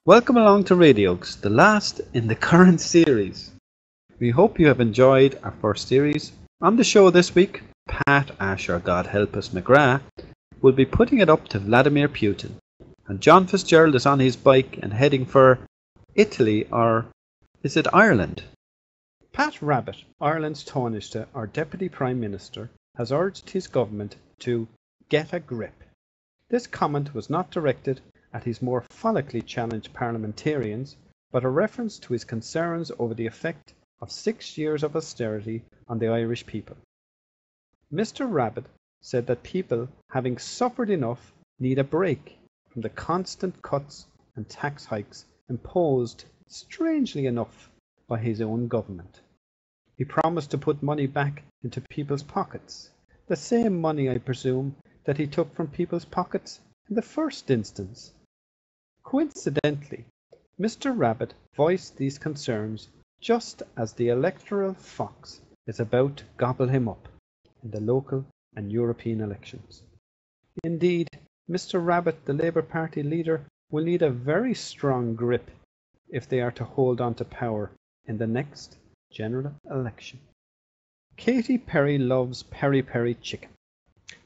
Welcome along to Radiox, the last in the current series. We hope you have enjoyed our first series. On the show this week, Pat Asher, God help us, McGrath, will be putting it up to Vladimir Putin. And John Fitzgerald is on his bike and heading for Italy, or is it Ireland? Pat Rabbitte, Ireland's Taoiseach or Deputy Prime Minister, has urged his government to get a grip. This comment was not directed at his more follically challenged parliamentarians, but a reference to his concerns over the effect of 6 years of austerity on the Irish people. Mr. Rabbitte said that people, having suffered enough, need a break from the constant cuts and tax hikes imposed, strangely enough, by his own government. He promised to put money back into people's pockets, the same money, I presume, that he took from people's pockets in the first instance. Coincidentally, Mr. Rabbitte voiced these concerns just as the electoral fox is about to gobble him up in the local and European elections. Indeed, Mr. Rabbitte, the Labour Party leader, will need a very strong grip if they are to hold on to power in the next general election. Katy Perry loves peri-peri chicken.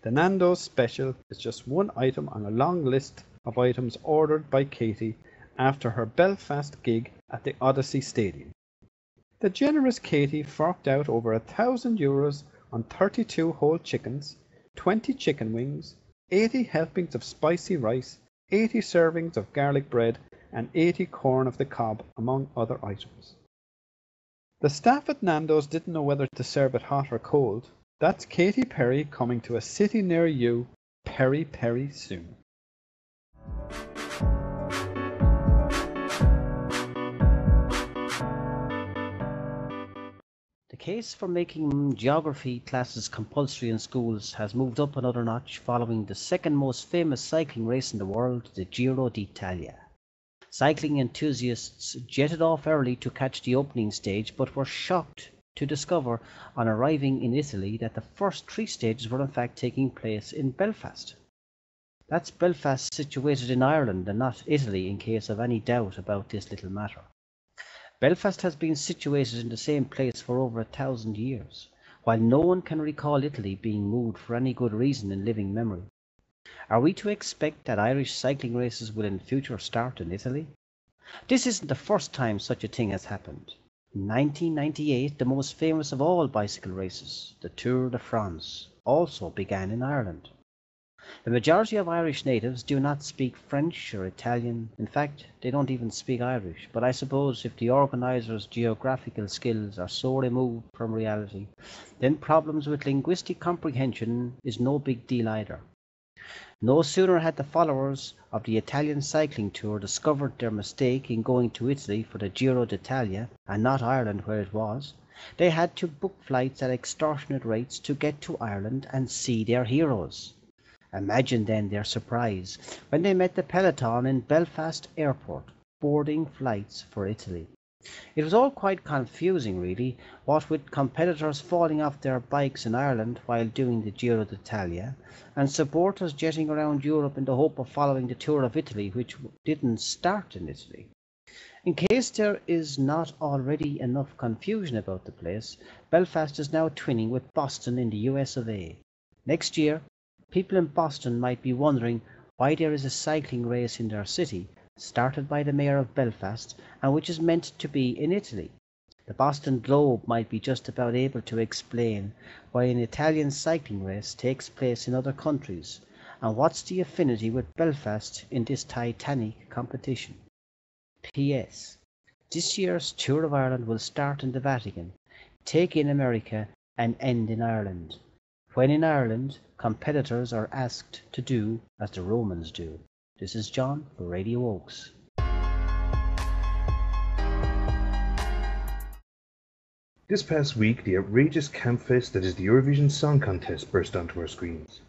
The Nando's special is just one item on a long list of items ordered by Katy after her Belfast gig at the Odyssey Stadium. The generous Katy forked out over €1,000 on 32 whole chickens, 20 chicken wings, 80 helpings of spicy rice, 80 servings of garlic bread, and 80 corn of the cob, among other items. The staff at Nando's didn't know whether to serve it hot or cold. That's Katy Perry coming to a city near you, peri-peri soon. The case for making geography classes compulsory in schools has moved up another notch following the second most famous cycling race in the world, the Giro d'Italia. Cycling enthusiasts jetted off early to catch the opening stage, but were shocked to discover on arriving in Italy that the first 3 stages were in fact taking place in Belfast. That's Belfast situated in Ireland and not Italy, in case of any doubt about this little matter. Belfast has been situated in the same place for over 1,000 years, while no one can recall Italy being moved for any good reason in living memory. Are we to expect that Irish cycling races will in future start in Italy? This isn't the first time such a thing has happened. In 1998, the most famous of all bicycle races, the Tour de France, also began in Ireland. The majority of Irish natives do not speak French or Italian. In fact, they don't even speak Irish. But I suppose if the organisers' geographical skills are so removed from reality, then problems with linguistic comprehension is no big deal either. No sooner had the followers of the Italian cycling tour discovered their mistake in going to Italy for the Giro d'Italia and not Ireland where it was, they had to book flights at extortionate rates to get to Ireland and see their heroes. Imagine then their surprise when they met the peloton in Belfast airport, boarding flights for Italy. It was all quite confusing really, what with competitors falling off their bikes in Ireland while doing the Giro d'Italia, and supporters jetting around Europe in the hope of following the Tour of Italy, which didn't start in Italy. In case there is not already enough confusion about the place, Belfast is now twinning with Boston in the US of A. Next year, people in Boston might be wondering why there is a cycling race in their city, started by the mayor of Belfast, and which is meant to be in Italy. The Boston Globe might be just about able to explain why an Italian cycling race takes place in other countries, and what's the affinity with Belfast in this titanic competition. P.S. This year's Tour of Ireland will start in the Vatican, take in America, and end in Ireland. When in Ireland, competitors are asked to do as the Romans do. This is John for Radio Oaks. This past week, the outrageous campfest that is the Eurovision Song Contest burst onto our screens.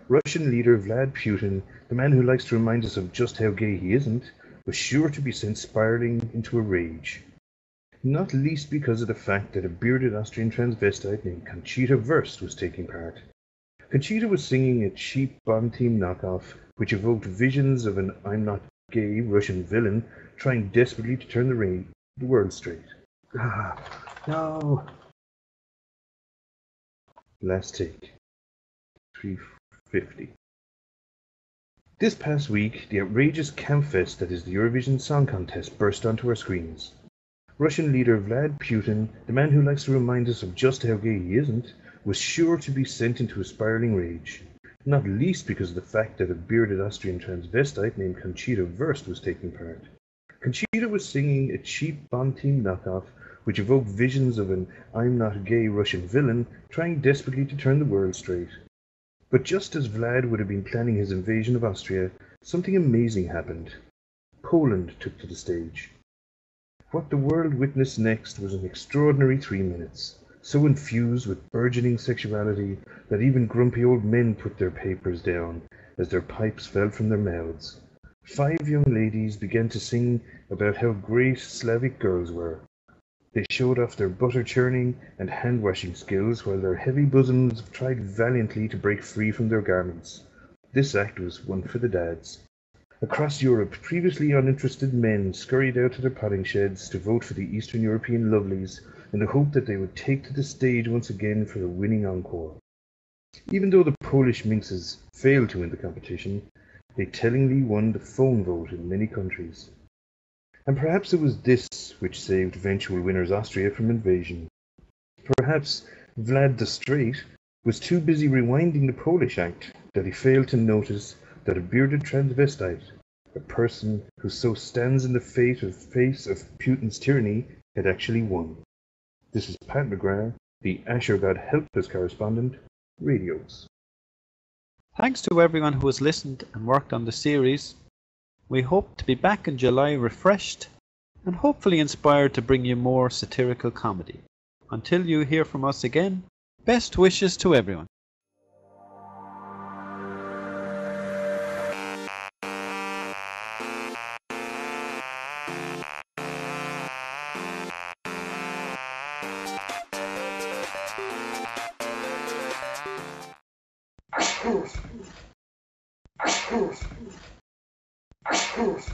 Russian leader Vladimir Putin, the man who likes to remind us of just how gay he isn't, was sure to be sent spiralling into a rage. Not least because of the fact that a bearded Austrian transvestite named Conchita Wurst was taking part. Conchita was singing a cheap Bomb Team knockoff, which evoked visions of an I'm Not gay Russian villain trying desperately to turn the world straight. No! Last take. 350. This past week, the outrageous campfest that is the Eurovision Song Contest burst onto our screens. Russian leader Vlad Putin, the man who likes to remind us of just how gay he isn't, was sure to be sent into a spiraling rage. Not least because of the fact that a bearded Austrian transvestite named Conchita Wurst was taking part. Conchita was singing a cheap Bond team knockoff which evoked visions of an I'm not gay Russian villain trying desperately to turn the world straight. But just as Vlad would have been planning his invasion of Austria, something amazing happened. Poland took to the stage. What the world witnessed next was an extraordinary 3 minutes, so infused with burgeoning sexuality that even grumpy old men put their papers down as their pipes fell from their mouths. 5 young ladies began to sing about how great Slavic girls were. They showed off their butter churning and hand-washing skills while their heavy bosoms tried valiantly to break free from their garments. This act was one for the dads. Across Europe, previously uninterested men scurried out to their potting sheds to vote for the Eastern European lovelies in the hope that they would take to the stage once again for the winning encore. Even though the Polish minxes failed to win the competition, they tellingly won the phone vote in many countries. And perhaps it was this which saved eventual winners Austria from invasion. Perhaps Vlad the Straight was too busy rewinding the Polish act that he failed to notice that a bearded transvestite, a person who so stands in the face of Putin's tyranny, had actually won. This is Pat McGrath, the Asher God Help Us correspondent, Radios. Thanks to everyone who has listened and worked on the series. We hope to be back in July refreshed and hopefully inspired to bring you more satirical comedy. Until you hear from us again, best wishes to everyone. Excuse me.